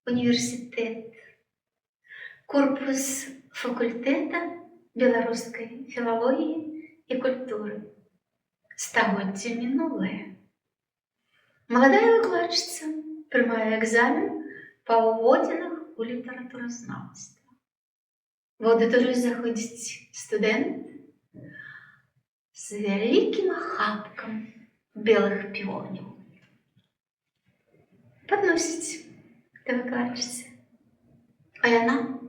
універсітэт, корпус факультэта беларускай філалогіі і культуры. Стагоддзе мінулае. Маладая выкладчыца прымае экзамен па ўводзінах у літаратуразнаўства. В аўдыторыю заходзіць студэнт з вялікім ахапкам белых піонів. Падносіць да выкладчыцы. А яна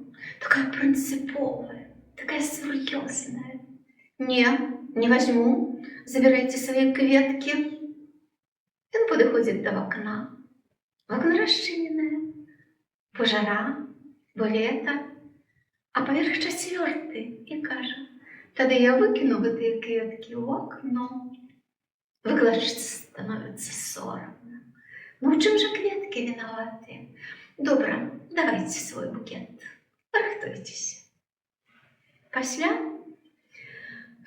такая прынцыповая, такая сур'ёзная. Не возьму, забирайте свои кветки. Ён падыходзіць да вакна. Вакно расчыненае, бо жара, бо лета, а паверх 4 і кажа: тады я выкіну гэтыя кветкі ў акно. Выкладчыцы становіцца сорамна. Ну, у чым жа кветкі вінаватыя? Добра, давайте свой букет, рыхтуйцеся. Пасля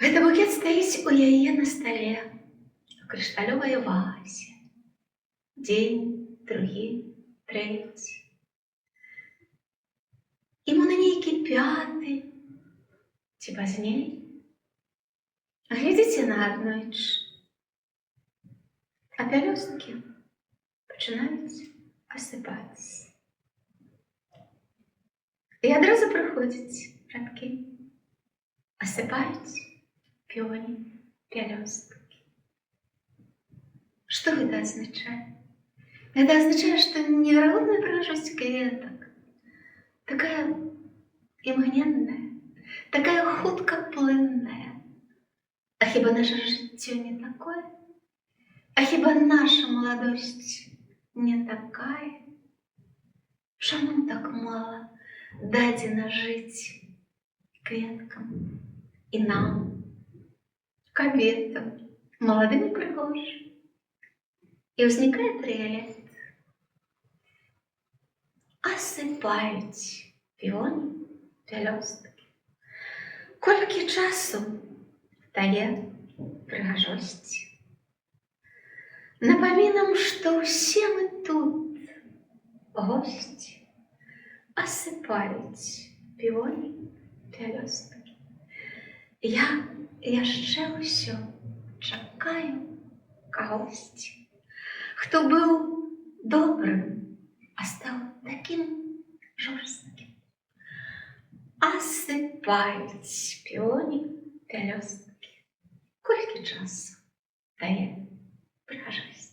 гэты букет стаіць у яе на стале, у крышталёвай вазе. Дзень, другі, трэці. І мо на нейкі 5 ці пазней глядзіце на аднойчы, а пялёсткі пачынаюць асыпацца. І адразу прыходзяць радкі. Асыпаюць піоні, пялёсткі. Што гэта азначае? Гэта азначае, што неверагодная прыгажосць кветак, такая імгненная, такая хуткаплынная. А хіба наша жыццё не такое? А хіба наша маладосць не такая? Чаму так мала дадзена жыць кветкам і нам, кабетам, маладым і прыгожым? І ўзнікае трыялет. Асыпаюць піоні, пялёсткі. Колькі часу дае прыгажосць? Напамінам, што ўсе мы тут, госці, асыпаюць піоні, пялёсткі. Я яшчэ ўсё чакаю кагосьці, хто быў добрым, а стаў такім жорсткім. Асыпаюць піоні, пялёсткі. Колькі часу дае прыгажосць?